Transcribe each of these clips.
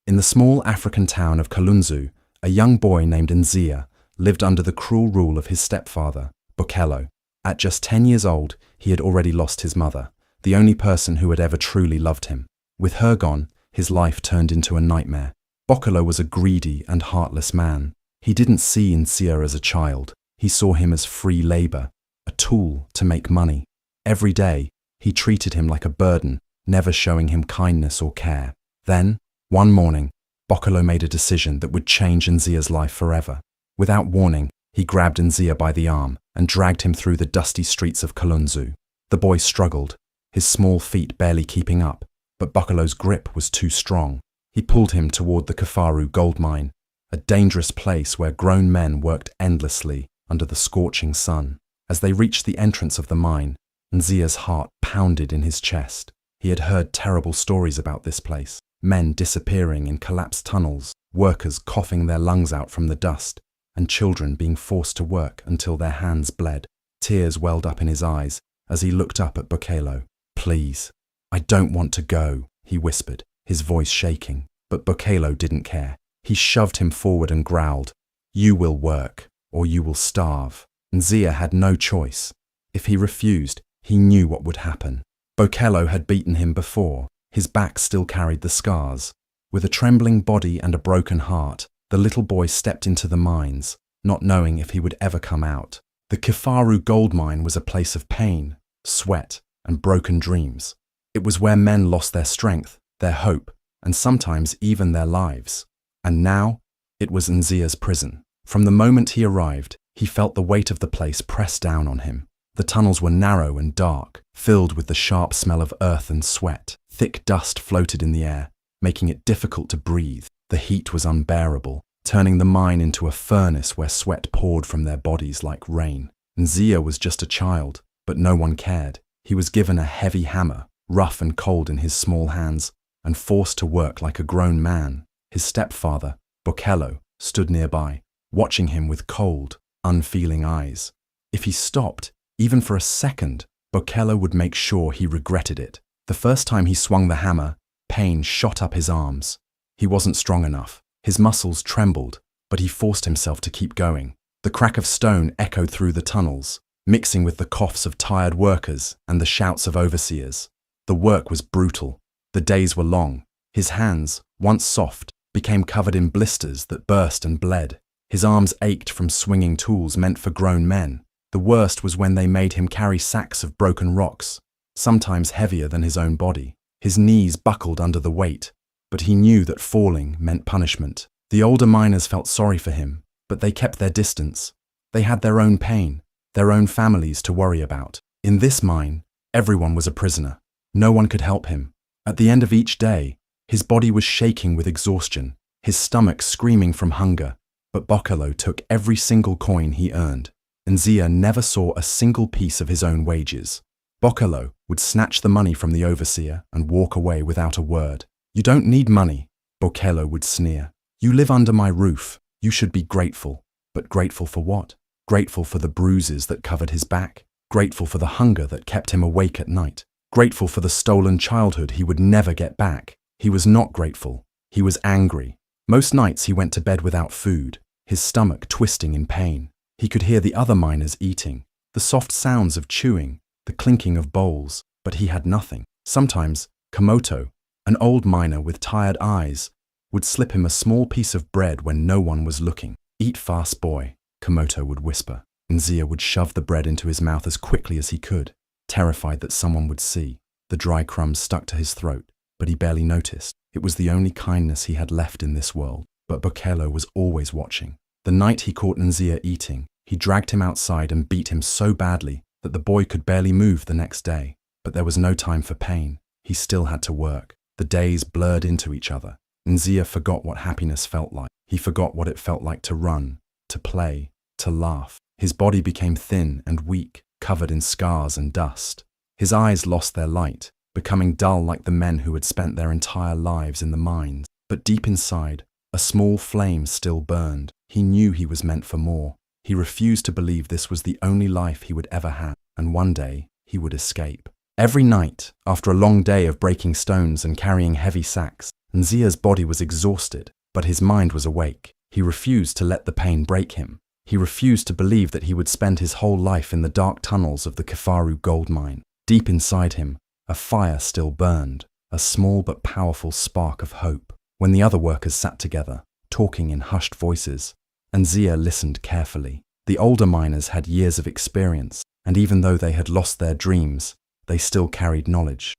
In the small African town of Kalunzu, a young boy named Nzia lived under the cruel rule of his stepfather, Bokelo. At just 10 years old, he had already lost his mother, the only person who had ever truly loved him. With her gone, his life turned into a nightmare. Bokelo was a greedy and heartless man. He didn't see Nzia as a child. He saw him as free labor, a tool to make money. Every day, he treated him like a burden, never showing him kindness or care. Then, one morning, Bokelo made a decision that would change Nzia's life forever. Without warning, he grabbed Nzia by the arm and dragged him through the dusty streets of Kalunzu. The boy struggled, his small feet barely keeping up, but Bokelo's grip was too strong. He pulled him toward the Kafaru gold mine, a dangerous place where grown men worked endlessly under the scorching sun. As they reached the entrance of the mine, Nzia's heart pounded in his chest. He had heard terrible stories about this place. Men disappearing in collapsed tunnels, workers coughing their lungs out from the dust, and children being forced to work until their hands bled. Tears welled up in his eyes as he looked up at Bokelo. "Please, I don't want to go," he whispered, his voice shaking. But Bokelo didn't care. He shoved him forward and growled, "You will work, or you will starve." Nzia had no choice. If he refused, he knew what would happen. Bokelo had beaten him before. His back still carried the scars. With a trembling body and a broken heart, the little boy stepped into the mines, not knowing if he would ever come out. The Kafaru gold mine was a place of pain, sweat, and broken dreams. It was where men lost their strength, their hope, and sometimes even their lives. And now, it was Nzia's prison. From the moment he arrived, he felt the weight of the place press down on him. The tunnels were narrow and dark, filled with the sharp smell of earth and sweat. Thick dust floated in the air, making it difficult to breathe. The heat was unbearable, turning the mine into a furnace where sweat poured from their bodies like rain. Nzia was just a child, but no one cared. He was given a heavy hammer, rough and cold in his small hands, and forced to work like a grown man. His stepfather, Bokelo, stood nearby, watching him with cold, unfeeling eyes. If he stopped, even for a second, Bokelo would make sure he regretted it. The first time he swung the hammer, pain shot up his arms. He wasn't strong enough. His muscles trembled, but he forced himself to keep going. The crack of stone echoed through the tunnels, mixing with the coughs of tired workers and the shouts of overseers. The work was brutal. The days were long. His hands, once soft, became covered in blisters that burst and bled. His arms ached from swinging tools meant for grown men. The worst was when they made him carry sacks of broken rocks, sometimes heavier than his own body. His knees buckled under the weight, but he knew that falling meant punishment. The older miners felt sorry for him, but they kept their distance. They had their own pain, their own families to worry about. In this mine, everyone was a prisoner. No one could help him. At the end of each day, his body was shaking with exhaustion, his stomach screaming from hunger. But Bokelo took every single coin he earned. Nzia never saw a single piece of his own wages. Bokelo would snatch the money from the overseer and walk away without a word. "You don't need money," Bokelo would sneer. "You live under my roof. You should be grateful." But grateful for what? Grateful for the bruises that covered his back? Grateful for the hunger that kept him awake at night? Grateful for the stolen childhood he would never get back? He was not grateful. He was angry. Most nights he went to bed without food, his stomach twisting in pain. He could hear the other miners eating, the soft sounds of chewing, the clinking of bowls, but he had nothing. Sometimes, Komoto, an old miner with tired eyes, would slip him a small piece of bread when no one was looking. "Eat fast, boy," Komoto would whisper. Nzia would shove the bread into his mouth as quickly as he could, terrified that someone would see. The dry crumbs stuck to his throat, but he barely noticed. It was the only kindness he had left in this world. But Bokelo was always watching. The night he caught Nzia eating, he dragged him outside and beat him so badly that the boy could barely move the next day. But there was no time for pain. He still had to work. The days blurred into each other. Nzia forgot what happiness felt like. He forgot what it felt like to run, to play, to laugh. His body became thin and weak, covered in scars and dust. His eyes lost their light, becoming dull like the men who had spent their entire lives in the mines. But deep inside, a small flame still burned. He knew he was meant for more. He refused to believe this was the only life he would ever have, and one day he would escape. Every night, after a long day of breaking stones and carrying heavy sacks, Nzia's body was exhausted, but his mind was awake. He refused to let the pain break him. He refused to believe that he would spend his whole life in the dark tunnels of the Kifaru gold mine. Deep inside him, a fire still burned, a small but powerful spark of hope. When the other workers sat together, talking in hushed voices, Nzia listened carefully. The older miners had years of experience, and even though they had lost their dreams, they still carried knowledge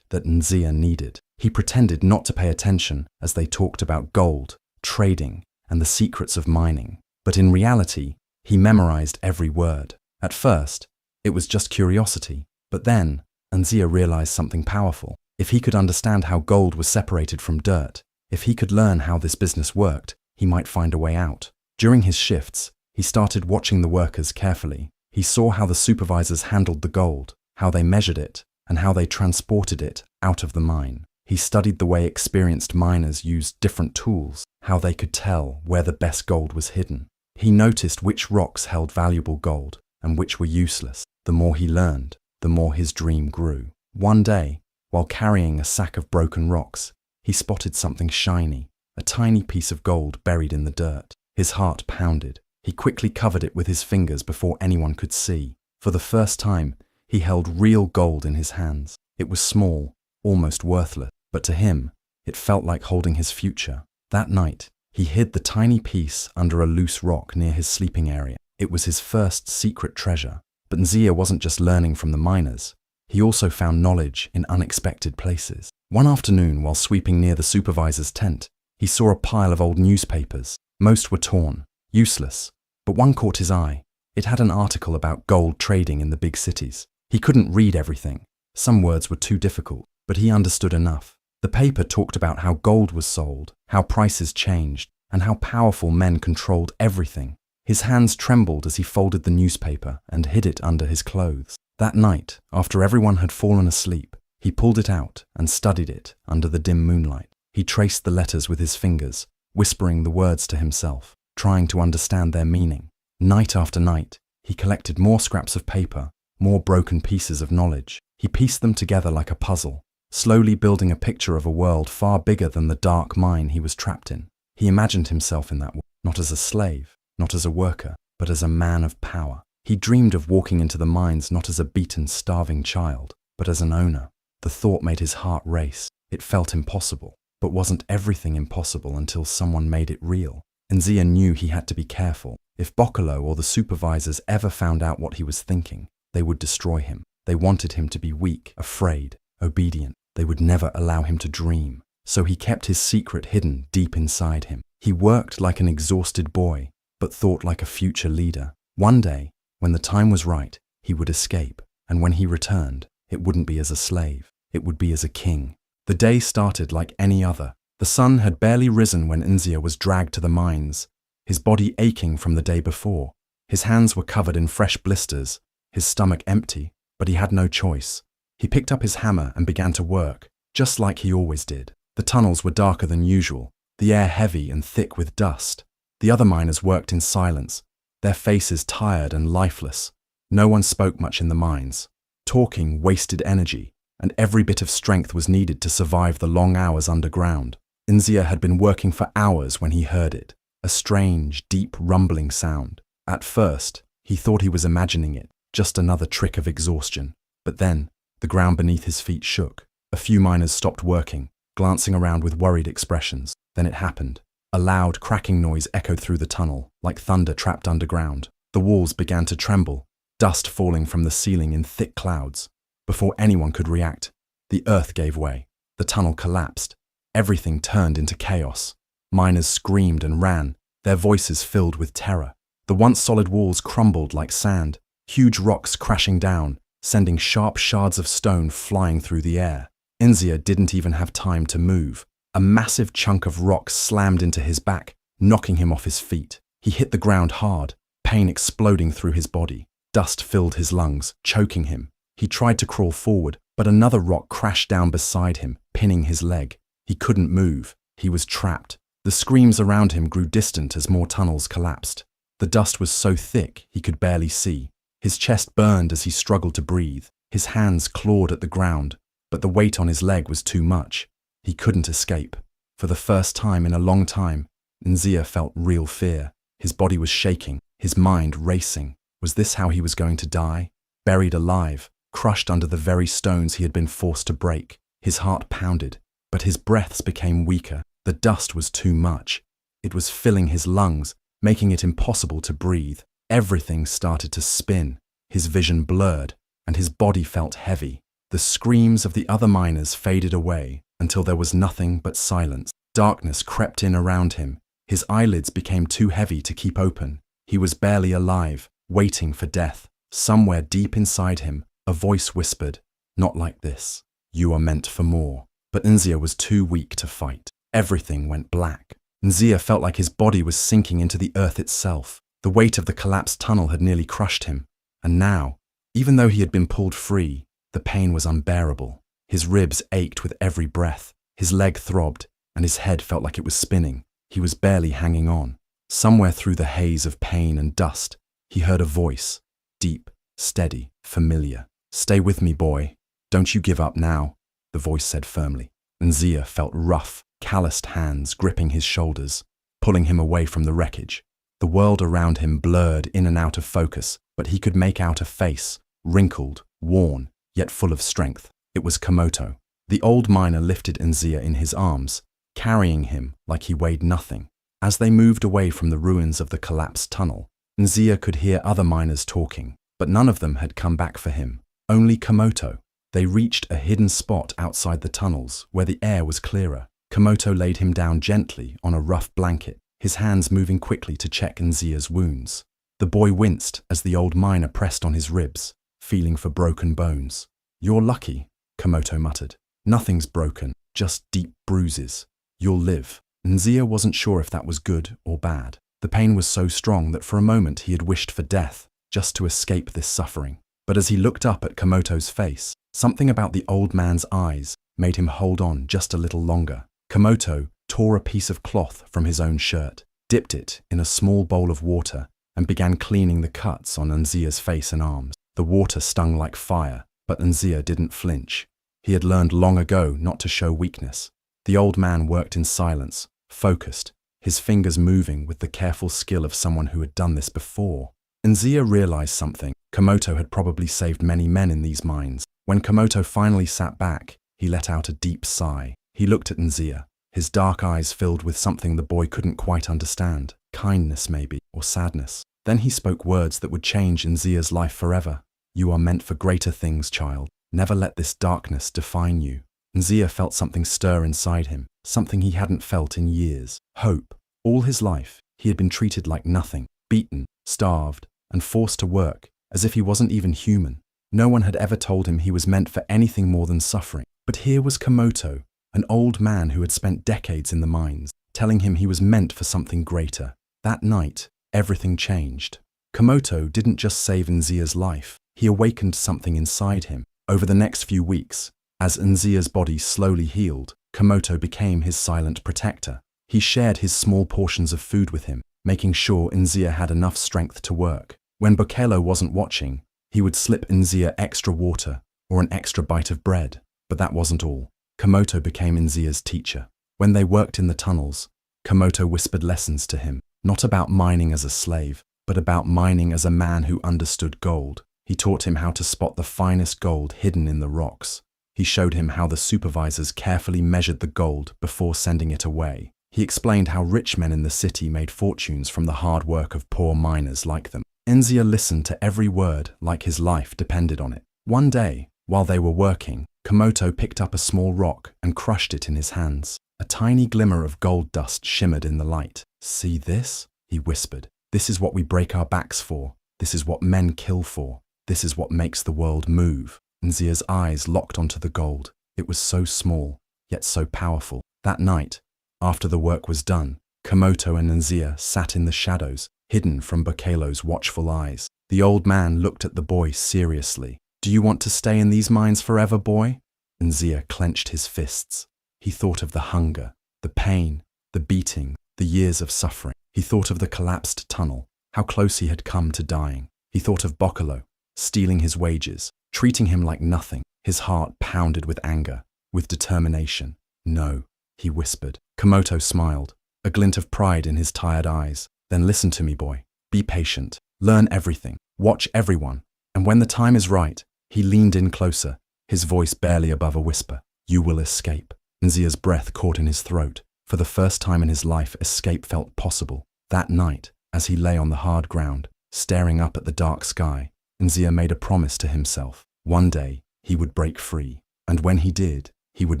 that Nzia needed. He pretended not to pay attention as they talked about gold, trading, and the secrets of mining. But in reality, he memorized every word. At first, it was just curiosity. But then, Nzia realized something powerful. If he could understand how gold was separated from dirt, if he could learn how this business worked, he might find a way out. During his shifts, he started watching the workers carefully. He saw how the supervisors handled the gold, how they measured it, and how they transported it out of the mine. He studied the way experienced miners used different tools, how they could tell where the best gold was hidden. He noticed which rocks held valuable gold and which were useless. The more he learned, the more his dream grew. One day, while carrying a sack of broken rocks, he spotted something shiny, a tiny piece of gold buried in the dirt. His heart pounded. He quickly covered it with his fingers before anyone could see. For the first time, he held real gold in his hands. It was small, almost worthless, but to him, it felt like holding his future. That night, he hid the tiny piece under a loose rock near his sleeping area. It was his first secret treasure. But Nzia wasn't just learning from the miners. He also found knowledge in unexpected places. One afternoon, while sweeping near the supervisor's tent, he saw a pile of old newspapers. Most were torn, useless, but one caught his eye. It had an article about gold trading in the big cities. He couldn't read everything. Some words were too difficult, but he understood enough. The paper talked about how gold was sold, how prices changed, and how powerful men controlled everything. His hands trembled as he folded the newspaper and hid it under his clothes. That night, after everyone had fallen asleep, he pulled it out and studied it under the dim moonlight. He traced the letters with his fingers, whispering the words to himself, trying to understand their meaning. Night after night, he collected more scraps of paper, more broken pieces of knowledge. He pieced them together like a puzzle, slowly building a picture of a world far bigger than the dark mine he was trapped in. He imagined himself in that world, not as a slave, not as a worker, but as a man of power. He dreamed of walking into the mines not as a beaten, starving child, but as an owner. The thought made his heart race. It felt impossible, but wasn't everything impossible until someone made it real? Nzia knew he had to be careful. If Bokolo or the supervisors ever found out what he was thinking, they would destroy him. They wanted him to be weak, afraid, obedient. They would never allow him to dream. So he kept his secret hidden deep inside him. He worked like an exhausted boy, but thought like a future leader. One day, when the time was right, he would escape, and when he returned, it wouldn't be as a slave, it would be as a king. The day started like any other. The sun had barely risen when Nzia was dragged to the mines, his body aching from the day before. His hands were covered in fresh blisters, his stomach empty, but he had no choice. He picked up his hammer and began to work, just like he always did. The tunnels were darker than usual, the air heavy and thick with dust. The other miners worked in silence, their faces tired and lifeless. No one spoke much in the mines. Talking wasted energy, and every bit of strength was needed to survive the long hours underground. Nzia had been working for hours when he heard it, a strange, deep rumbling sound. At first, he thought he was imagining it, just another trick of exhaustion. But then, the ground beneath his feet shook. A few miners stopped working, glancing around with worried expressions. Then it happened. A loud, cracking noise echoed through the tunnel, like thunder trapped underground. The walls began to tremble, dust falling from the ceiling in thick clouds. Before anyone could react, the earth gave way. The tunnel collapsed. Everything turned into chaos. Miners screamed and ran, their voices filled with terror. The once solid walls crumbled like sand, huge rocks crashing down, sending sharp shards of stone flying through the air. Nzia didn't even have time to move. A massive chunk of rock slammed into his back, knocking him off his feet. He hit the ground hard, pain exploding through his body. Dust filled his lungs, choking him. He tried to crawl forward, but another rock crashed down beside him, pinning his leg. He couldn't move. He was trapped. The screams around him grew distant as more tunnels collapsed. The dust was so thick he could barely see. His chest burned as he struggled to breathe. His hands clawed at the ground, but the weight on his leg was too much. He couldn't escape. For the first time in a long time, Nzia felt real fear. His body was shaking, his mind racing. Was this how he was going to die? Buried alive, crushed under the very stones he had been forced to break. His heart pounded, but his breaths became weaker. The dust was too much. It was filling his lungs, making it impossible to breathe. Everything started to spin. His vision blurred, and his body felt heavy. The screams of the other miners faded away until there was nothing but silence. Darkness crept in around him. His eyelids became too heavy to keep open. He was barely alive, waiting for death. Somewhere deep inside him, a voice whispered, "Not like this. You are meant for more." But Nzia was too weak to fight. Everything went black. Nzia felt like his body was sinking into the earth itself. The weight of the collapsed tunnel had nearly crushed him. And now, even though he had been pulled free, the pain was unbearable. His ribs ached with every breath. His leg throbbed, and his head felt like it was spinning. He was barely hanging on. Somewhere through the haze of pain and dust, he heard a voice, deep, steady, familiar. "Stay with me, boy. Don't you give up now," the voice said firmly. Nzia felt rough, calloused hands gripping his shoulders, pulling him away from the wreckage. The world around him blurred in and out of focus, but he could make out a face, wrinkled, worn, yet full of strength. It was Komoto. The old miner lifted Nzia in his arms, carrying him like he weighed nothing. As they moved away from the ruins of the collapsed tunnel, Nzia could hear other miners talking, but none of them had come back for him. Only Komoto. They reached a hidden spot outside the tunnels where the air was clearer. Komoto laid him down gently on a rough blanket, his hands moving quickly to check Nzia's wounds. The boy winced as the old miner pressed on his ribs, feeling for broken bones. "You're lucky," Komoto muttered. "Nothing's broken, just deep bruises. You'll live." Nzia wasn't sure if that was good or bad. The pain was so strong that for a moment he had wished for death, just to escape this suffering. But as he looked up at Komoto's face, something about the old man's eyes made him hold on just a little longer. Komoto tore a piece of cloth from his own shirt, dipped it in a small bowl of water, and began cleaning the cuts on Nzia's face and arms. The water stung like fire, but Nzia didn't flinch. He had learned long ago not to show weakness. The old man worked in silence, focused, his fingers moving with the careful skill of someone who had done this before. Nzia realized something. Komoto had probably saved many men in these mines. When Komoto finally sat back, he let out a deep sigh. He looked at Nzia, his dark eyes filled with something the boy couldn't quite understand. Kindness, maybe, or sadness. Then he spoke words that would change Nzia's life forever. "You are meant for greater things, child. Never let this darkness define you." Nzia felt something stir inside him, something he hadn't felt in years. Hope. All his life, he had been treated like nothing, beaten, starved, and forced to work, as if he wasn't even human. No one had ever told him he was meant for anything more than suffering. But here was Komoto, an old man who had spent decades in the mines, telling him he was meant for something greater. That night, everything changed. Komoto didn't just save Nzia's life, he awakened something inside him. Over the next few weeks, as Nzia's body slowly healed, Komoto became his silent protector. He shared his small portions of food with him, making sure Nzia had enough strength to work. When Bokelo wasn't watching, he would slip Nzia extra water or an extra bite of bread. But that wasn't all. Komoto became Nzia's teacher. When they worked in the tunnels, Komoto whispered lessons to him, not about mining as a slave, but about mining as a man who understood gold. He taught him how to spot the finest gold hidden in the rocks. He showed him how the supervisors carefully measured the gold before sending it away. He explained how rich men in the city made fortunes from the hard work of poor miners like them. Nzia listened to every word like his life depended on it. One day, while they were working, Komoto picked up a small rock and crushed it in his hands. A tiny glimmer of gold dust shimmered in the light. "See this?" he whispered. "This is what we break our backs for. This is what men kill for. This is what makes the world move." Nzia's eyes locked onto the gold. It was so small, yet so powerful. That night, after the work was done, Komoto and Nzia sat in the shadows, hidden from Bokelo's watchful eyes. The old man looked at the boy seriously. "Do you want to stay in these mines forever, boy?" Nzia clenched his fists. He thought of the hunger, the pain, the beating, the years of suffering. He thought of the collapsed tunnel, how close he had come to dying. He thought of Bokelo, stealing his wages, treating him like nothing. His heart pounded with anger, with determination. No, he whispered. Komoto smiled, a glint of pride in his tired eyes. Then listen to me, boy. Be patient. Learn everything. Watch everyone. And when the time is right, he leaned in closer, his voice barely above a whisper. You will escape. Nzia's breath caught in his throat. For the first time in his life, escape felt possible. That night, as he lay on the hard ground, staring up at the dark sky, Nzia made a promise to himself. One day, he would break free. And when he did, he would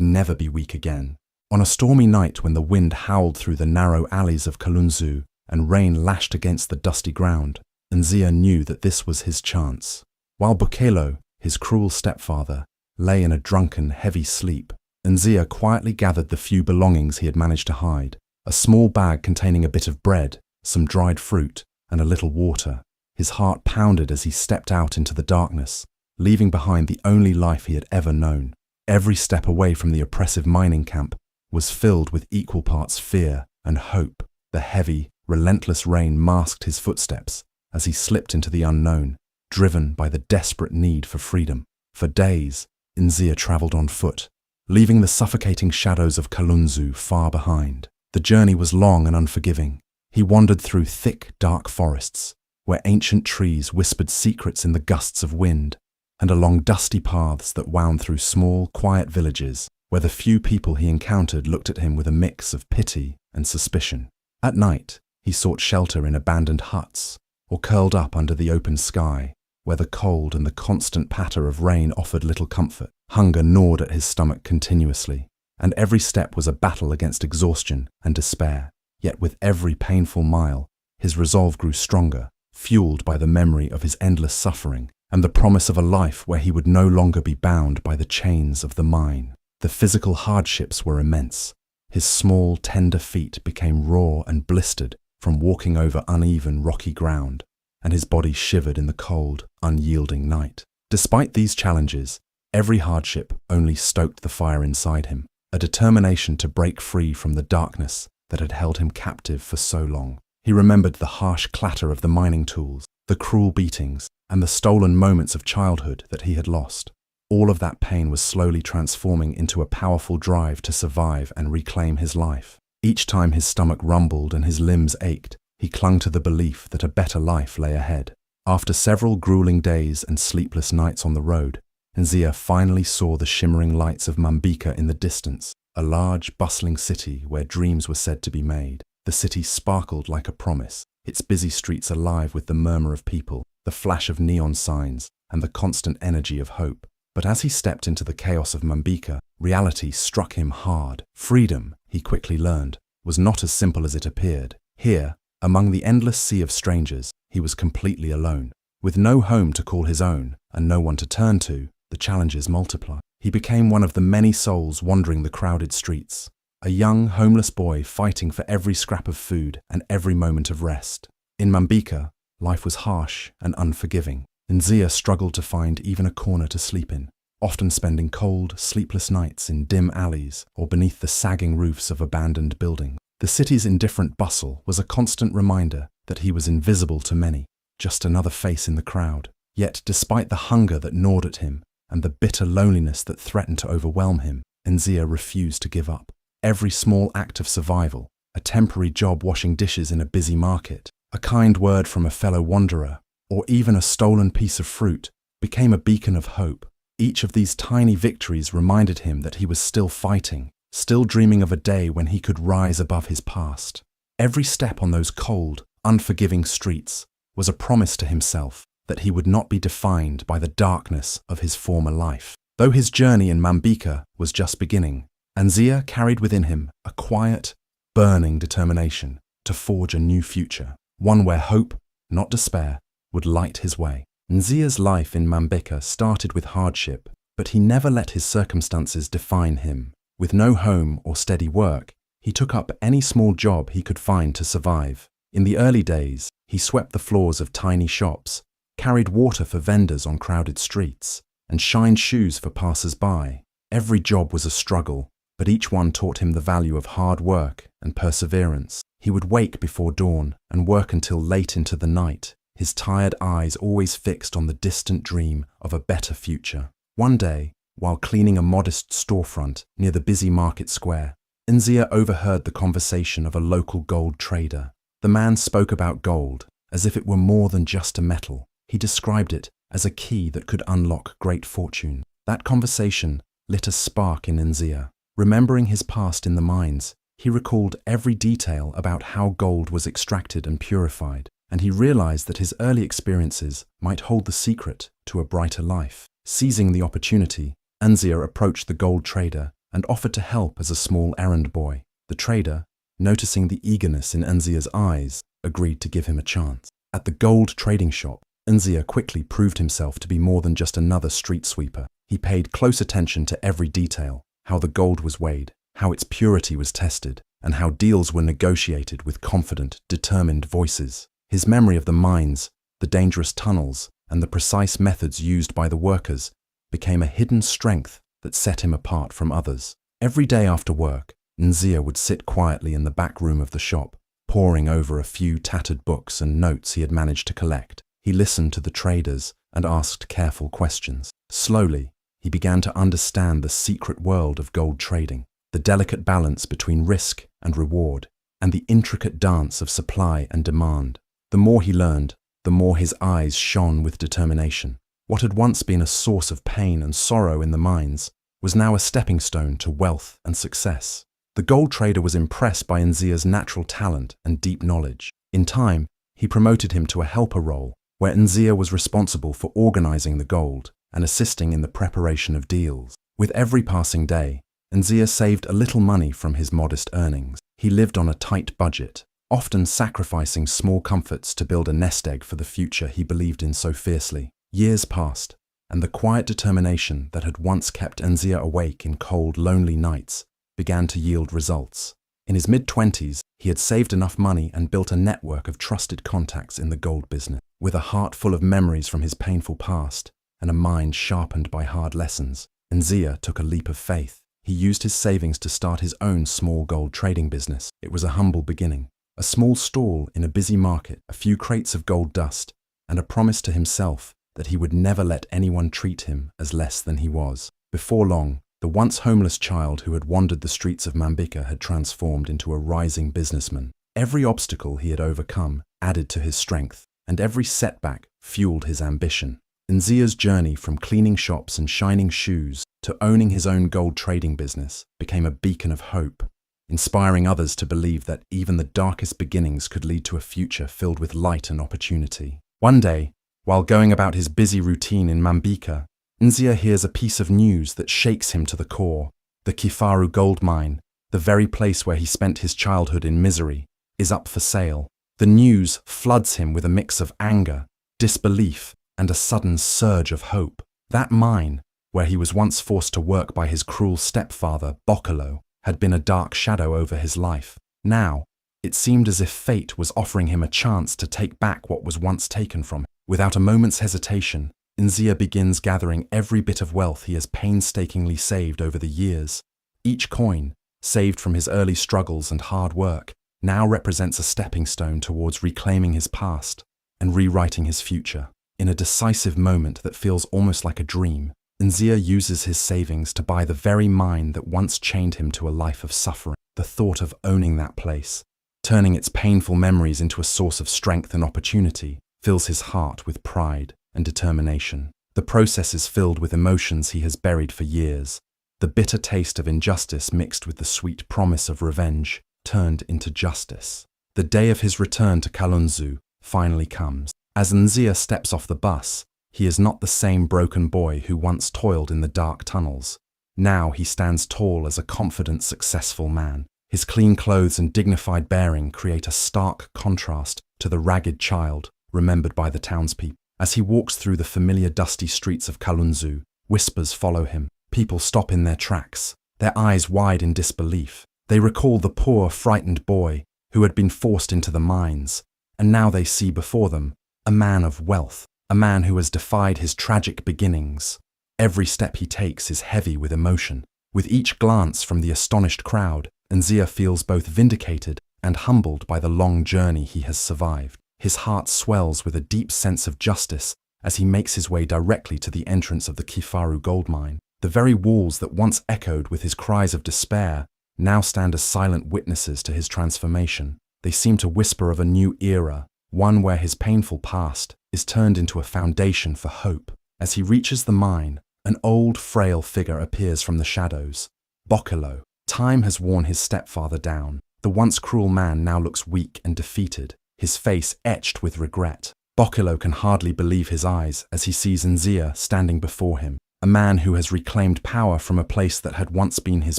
never be weak again. On a stormy night when the wind howled through the narrow alleys of Kalunzu and rain lashed against the dusty ground, Nzia knew that this was his chance. While Bokelo, his cruel stepfather, lay in a drunken, heavy sleep, Nzia quietly gathered the few belongings he had managed to hide. A small bag containing a bit of bread, some dried fruit, and a little water. His heart pounded as he stepped out into the darkness, leaving behind the only life he had ever known. Every step away from the oppressive mining camp was filled with equal parts fear and hope. The heavy, relentless rain masked his footsteps as he slipped into the unknown, driven by the desperate need for freedom. For days, Nzia travelled on foot, leaving the suffocating shadows of Kalunzu far behind. The journey was long and unforgiving. He wandered through thick, dark forests, where ancient trees whispered secrets in the gusts of wind, and along dusty paths that wound through small, quiet villages, where the few people he encountered looked at him with a mix of pity and suspicion. At night, he sought shelter in abandoned huts, or curled up under the open sky, where the cold and the constant patter of rain offered little comfort. Hunger gnawed at his stomach continuously, and every step was a battle against exhaustion and despair. Yet with every painful mile, his resolve grew stronger, fueled by the memory of his endless suffering and the promise of a life where he would no longer be bound by the chains of the mine. The physical hardships were immense. His small, tender feet became raw and blistered from walking over uneven, rocky ground, and his body shivered in the cold, unyielding night. Despite these challenges, every hardship only stoked the fire inside him, a determination to break free from the darkness that had held him captive for so long. He remembered the harsh clatter of the mining tools, the cruel beatings, and the stolen moments of childhood that he had lost. All of that pain was slowly transforming into a powerful drive to survive and reclaim his life. Each time his stomach rumbled and his limbs ached, he clung to the belief that a better life lay ahead. After several grueling days and sleepless nights on the road, Nzia finally saw the shimmering lights of Mambika in the distance, a large, bustling city where dreams were said to be made. The city sparkled like a promise, its busy streets alive with the murmur of people, the flash of neon signs, and the constant energy of hope. But as he stepped into the chaos of Mambika, reality struck him hard. Freedom, he quickly learned, was not as simple as it appeared. Here, among the endless sea of strangers, he was completely alone. With no home to call his own and no one to turn to, the challenges multiplied. He became one of the many souls wandering the crowded streets, a young, homeless boy fighting for every scrap of food and every moment of rest. In Mambika, life was harsh and unforgiving. Nzia struggled to find even a corner to sleep in, often spending cold, sleepless nights in dim alleys or beneath the sagging roofs of abandoned buildings. The city's indifferent bustle was a constant reminder that he was invisible to many, just another face in the crowd. Yet, despite the hunger that gnawed at him and the bitter loneliness that threatened to overwhelm him, Nzia refused to give up. Every small act of survival, a temporary job washing dishes in a busy market, a kind word from a fellow wanderer, or even a stolen piece of fruit, became a beacon of hope. Each of these tiny victories reminded him that he was still fighting, still dreaming of a day when he could rise above his past. Every step on those cold, unforgiving streets was a promise to himself that he would not be defined by the darkness of his former life. Though his journey in Mambika was just beginning, Nzia carried within him a quiet, burning determination to forge a new future, one where hope, not despair, would light his way. Nzia's life in Mambika started with hardship, but he never let his circumstances define him. With no home or steady work, he took up any small job he could find to survive. In the early days, he swept the floors of tiny shops, carried water for vendors on crowded streets, and shined shoes for passers-by. Every job was a struggle, but each one taught him the value of hard work and perseverance. He would wake before dawn and work until late into the night, his tired eyes always fixed on the distant dream of a better future. One day, while cleaning a modest storefront near the busy market square, Nzia overheard the conversation of a local gold trader. The man spoke about gold as if it were more than just a metal. He described it as a key that could unlock great fortune. That conversation lit a spark in Nzia. Remembering his past in the mines, he recalled every detail about how gold was extracted and purified, and he realized that his early experiences might hold the secret to a brighter life. Seizing the opportunity, Nzia approached the gold trader and offered to help as a small errand boy. The trader, noticing the eagerness in Nzia's eyes, agreed to give him a chance. At the gold trading shop, Nzia quickly proved himself to be more than just another street sweeper. He paid close attention to every detail: how the gold was weighed, how its purity was tested, and how deals were negotiated with confident, determined voices. His memory of the mines, the dangerous tunnels, and the precise methods used by the workers became a hidden strength that set him apart from others. Every day after work, Nzia would sit quietly in the back room of the shop, poring over a few tattered books and notes he had managed to collect. He listened to the traders and asked careful questions. Slowly, he began to understand the secret world of gold trading, the delicate balance between risk and reward, and the intricate dance of supply and demand. The more he learned, the more his eyes shone with determination. What had once been a source of pain and sorrow in the mines was now a stepping stone to wealth and success. The gold trader was impressed by Nzia's natural talent and deep knowledge. In time, he promoted him to a helper role, where Nzia was responsible for organizing the gold and assisting in the preparation of deals. With every passing day, Nzia saved a little money from his modest earnings. He lived on a tight budget, often sacrificing small comforts to build a nest egg for the future he believed in so fiercely. Years passed, and the quiet determination that had once kept Nzia awake in cold, lonely nights began to yield results. In his mid-20s, he had saved enough money and built a network of trusted contacts in the gold business. With a heart full of memories from his painful past and a mind sharpened by hard lessons, Nzia took a leap of faith. He used his savings to start his own small gold trading business. It was a humble beginning. A small stall in a busy market, a few crates of gold dust, and a promise to himself that he would never let anyone treat him as less than he was. Before long, the once homeless child who had wandered the streets of Mambika had transformed into a rising businessman. Every obstacle he had overcome added to his strength, and every setback fueled his ambition. Nzia's journey from cleaning shops and shining shoes to owning his own gold trading business became a beacon of hope, inspiring others to believe that even the darkest beginnings could lead to a future filled with light and opportunity. One day, while going about his busy routine in Mambika, Nzia hears a piece of news that shakes him to the core. The Kifaru gold mine, the very place where he spent his childhood in misery, is up for sale. The news floods him with a mix of anger, disbelief, and a sudden surge of hope. That mine, where he was once forced to work by his cruel stepfather, Bokolo, had been a dark shadow over his life. Now, it seemed as if fate was offering him a chance to take back what was once taken from him. Without a moment's hesitation, Nzia begins gathering every bit of wealth he has painstakingly saved over the years. Each coin, saved from his early struggles and hard work, now represents a stepping stone towards reclaiming his past and rewriting his future. In a decisive moment that feels almost like a dream, Nzia uses his savings to buy the very mine that once chained him to a life of suffering. The thought of owning that place, turning its painful memories into a source of strength and opportunity, fills his heart with pride and determination. The process is filled with emotions he has buried for years. The bitter taste of injustice mixed with the sweet promise of revenge turned into justice. The day of his return to Kalunzu finally comes. As Nzia steps off the bus, he is not the same broken boy who once toiled in the dark tunnels. Now he stands tall as a confident, successful man. His clean clothes and dignified bearing create a stark contrast to the ragged child remembered by the townspeople. As he walks through the familiar dusty streets of Kalunzu, whispers follow him. People stop in their tracks, their eyes wide in disbelief. They recall the poor, frightened boy who had been forced into the mines, and now they see before them a man of wealth, a man who has defied his tragic beginnings. Every step he takes is heavy with emotion. With each glance from the astonished crowd, Nzia feels both vindicated and humbled by the long journey he has survived. His heart swells with a deep sense of justice as he makes his way directly to the entrance of the Kifaru gold mine. The very walls that once echoed with his cries of despair now stand as silent witnesses to his transformation. They seem to whisper of a new era, one where his painful past is turned into a foundation for hope. As he reaches the mine, an old, frail figure appears from the shadows. Boccolo. Time has worn his stepfather down. The once cruel man now looks weak and defeated, his face etched with regret. Boccolo can hardly believe his eyes as he sees Nzia standing before him, a man who has reclaimed power from a place that had once been his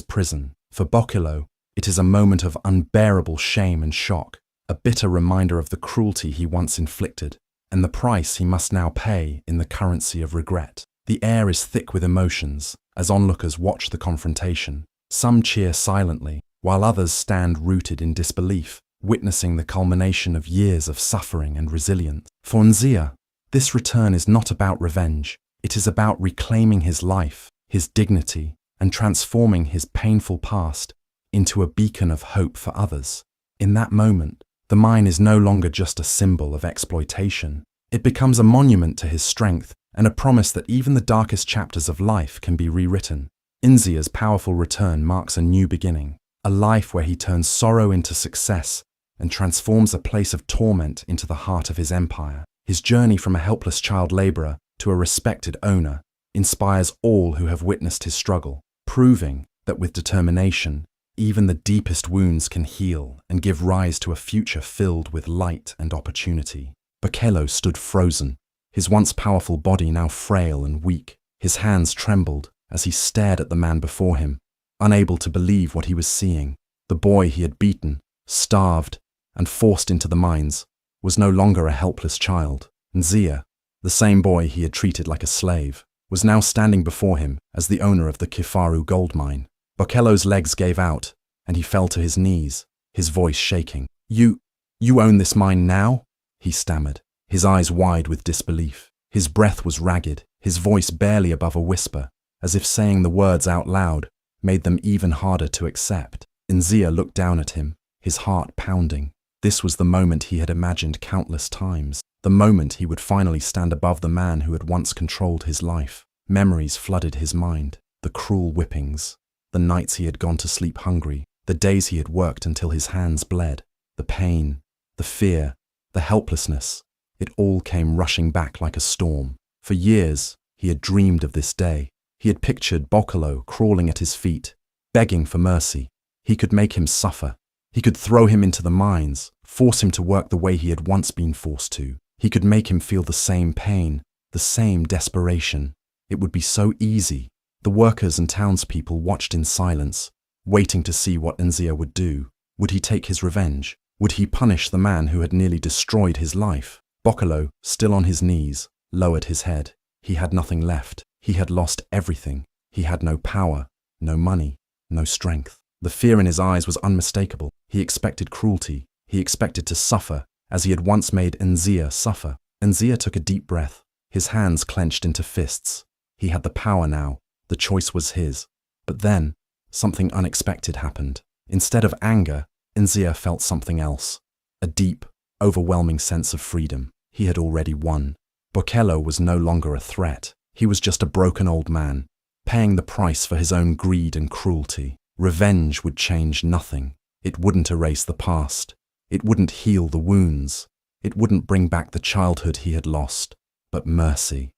prison. For Boccolo, it is a moment of unbearable shame and shock, a bitter reminder of the cruelty he once inflicted, and the price he must now pay in the currency of regret. The air is thick with emotions as onlookers watch the confrontation. Some cheer silently, while others stand rooted in disbelief, witnessing the culmination of years of suffering and resilience. For Nzia, this return is not about revenge. It is about reclaiming his life, his dignity, and transforming his painful past into a beacon of hope for others. In that moment, the mine is no longer just a symbol of exploitation. It becomes a monument to his strength and a promise that even the darkest chapters of life can be rewritten. Nzia's powerful return marks a new beginning, a life where he turns sorrow into success and transforms a place of torment into the heart of his empire. His journey from a helpless child laborer to a respected owner inspires all who have witnessed his struggle, proving that with determination, even the deepest wounds can heal and give rise to a future filled with light and opportunity. Boccolo stood frozen, his once powerful body now frail and weak. His hands trembled as he stared at the man before him, unable to believe what he was seeing. The boy he had beaten, starved, and forced into the mines was no longer a helpless child. Nzia, the same boy he had treated like a slave, was now standing before him as the owner of the Kifaru gold mine. Boccolo's legs gave out, and he fell to his knees, his voice shaking. You own this mine now?" he stammered, his eyes wide with disbelief. His breath was ragged, his voice barely above a whisper, as if saying the words out loud made them even harder to accept. Nzia looked down at him, his heart pounding. This was the moment he had imagined countless times, the moment he would finally stand above the man who had once controlled his life. Memories flooded his mind, the cruel whippings, the nights he had gone to sleep hungry, the days he had worked until his hands bled, the pain, the fear, the helplessness. It all came rushing back like a storm. For years, he had dreamed of this day. He had pictured Boccolo crawling at his feet, begging for mercy. He could make him suffer. He could throw him into the mines, force him to work the way he had once been forced to. He could make him feel the same pain, the same desperation. It would be so easy. The workers and townspeople watched in silence, waiting to see what Nzia would do. Would he take his revenge? Would he punish the man who had nearly destroyed his life? Boccolo, still on his knees, lowered his head. He had nothing left. He had lost everything. He had no power, no money, no strength. The fear in his eyes was unmistakable. He expected cruelty. He expected to suffer, as he had once made Nzia suffer. Nzia took a deep breath. His hands clenched into fists. He had the power now. The choice was his. But then, something unexpected happened. Instead of anger, Nzia felt something else. A deep, overwhelming sense of freedom. He had already won. Boccolo was no longer a threat. He was just a broken old man, paying the price for his own greed and cruelty. Revenge would change nothing. It wouldn't erase the past. It wouldn't heal the wounds. It wouldn't bring back the childhood he had lost. But mercy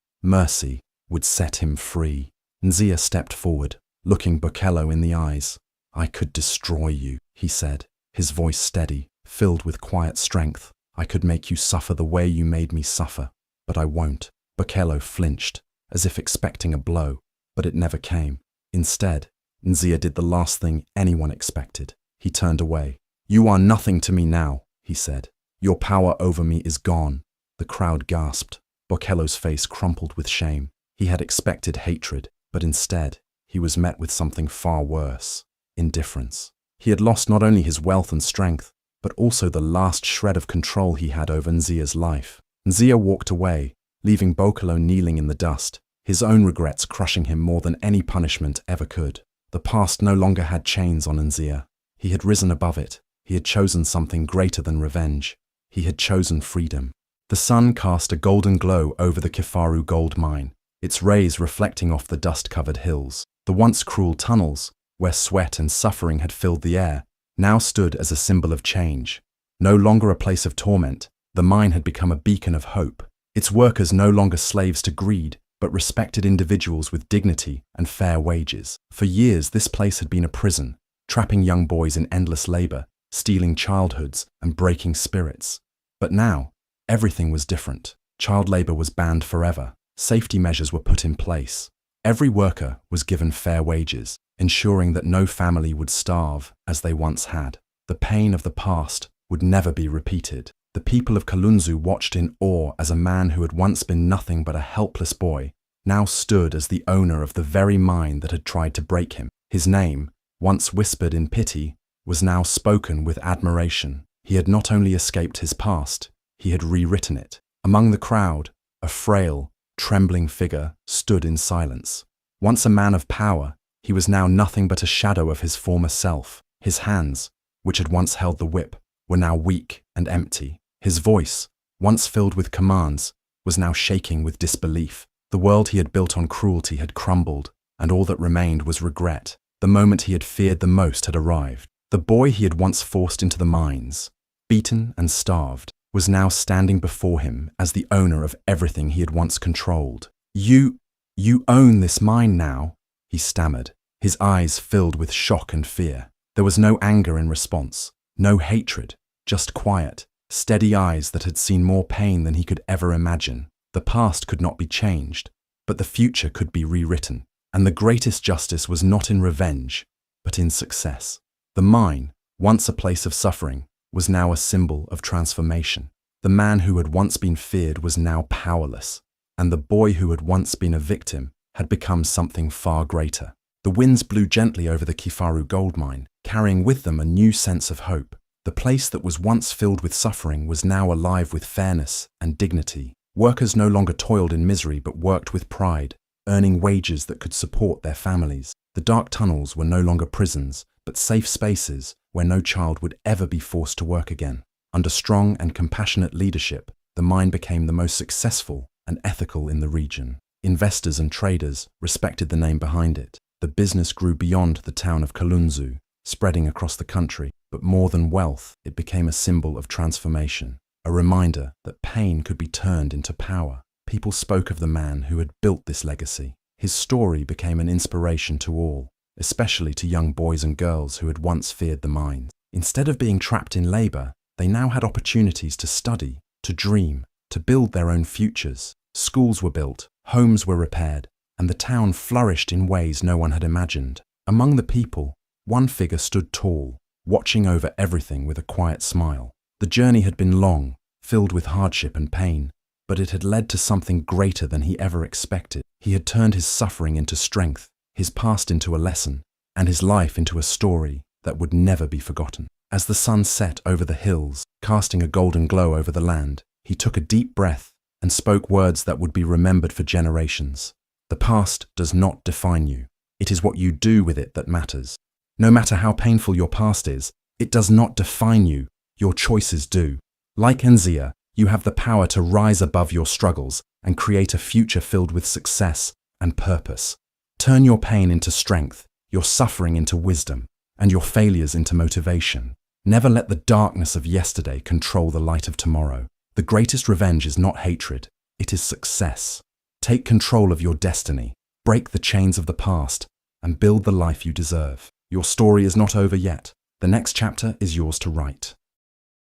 would set him free. Nzia stepped forward, looking Boccolo in the eyes. "I could destroy you," he said, his voice steady, filled with quiet strength. "I could make you suffer the way you made me suffer, but I won't." Boccolo flinched, as if expecting a blow, but it never came. Instead, Nzia did the last thing anyone expected. He turned away. "You are nothing to me now," he said. "Your power over me is gone." The crowd gasped. Boccolo's face crumpled with shame. He had expected hatred, but instead, he was met with something far worse: indifference. He had lost not only his wealth and strength, but also the last shred of control he had over Nzia's life. Nzia walked away, leaving Boccolo kneeling in the dust, his own regrets crushing him more than any punishment ever could. The past no longer had chains on Nzia. He had risen above it. He had chosen something greater than revenge. He had chosen freedom. The sun cast a golden glow over the Kifaru gold mine, its rays reflecting off the dust-covered hills. The once cruel tunnels, where sweat and suffering had filled the air, now stood as a symbol of change. No longer a place of torment, the mine had become a beacon of hope. Its workers no longer slaves to greed, but respected individuals with dignity and fair wages. For years, this place had been a prison, trapping young boys in endless labor, stealing childhoods and breaking spirits. But now, everything was different. Child labor was banned forever. Safety measures were put in place. Every worker was given fair wages, ensuring that no family would starve as they once had. The pain of the past would never be repeated. The people of Kalunzu watched in awe as a man who had once been nothing but a helpless boy now stood as the owner of the very mine that had tried to break him. His name, once whispered in pity, was now spoken with admiration. He had not only escaped his past, he had rewritten it. Among the crowd, a frail, trembling figure stood in silence. Once a man of power, he was now nothing but a shadow of his former self. His hands, which had once held the whip, were now weak and empty. His voice, once filled with commands, was now shaking with disbelief. The world he had built on cruelty had crumbled, and all that remained was regret. The moment he had feared the most had arrived. The boy he had once forced into the mines, beaten and starved, was now standing before him as the owner of everything he had once controlled. You own this mine now," he stammered, his eyes filled with shock and fear. There was no anger in response, no hatred, just quiet, steady eyes that had seen more pain than he could ever imagine. The past could not be changed, but the future could be rewritten. And the greatest justice was not in revenge, but in success. The mine, once a place of suffering, was now a symbol of transformation. The man who had once been feared was now powerless, and the boy who had once been a victim had become something far greater. The winds blew gently over the Kifaru gold mine, carrying with them a new sense of hope. The place that was once filled with suffering was now alive with fairness and dignity. Workers no longer toiled in misery but worked with pride, earning wages that could support their families. The dark tunnels were no longer prisons, but safe spaces where no child would ever be forced to work again. Under strong and compassionate leadership, the mine became the most successful and ethical in the region. Investors and traders respected the name behind it. The business grew beyond the town of Kalunzu, spreading across the country, but more than wealth, it became a symbol of transformation, a reminder that pain could be turned into power. People spoke of the man who had built this legacy. His story became an inspiration to all, especially to young boys and girls who had once feared the mines. Instead of being trapped in labor, they now had opportunities to study, to dream, to build their own futures. Schools were built, homes were repaired, and the town flourished in ways no one had imagined. Among the people, one figure stood tall, watching over everything with a quiet smile. The journey had been long, filled with hardship and pain, but it had led to something greater than he ever expected. He had turned his suffering into strength, his past into a lesson, and his life into a story that would never be forgotten. As the sun set over the hills, casting a golden glow over the land, he took a deep breath and spoke words that would be remembered for generations. The past does not define you. It is what you do with it that matters. No matter how painful your past is, it does not define you. Your choices do. Like Nzia, you have the power to rise above your struggles and create a future filled with success and purpose. Turn your pain into strength, your suffering into wisdom, and your failures into motivation. Never let the darkness of yesterday control the light of tomorrow. The greatest revenge is not hatred, it is success. Take control of your destiny, break the chains of the past, and build the life you deserve. Your story is not over yet. The next chapter is yours to write.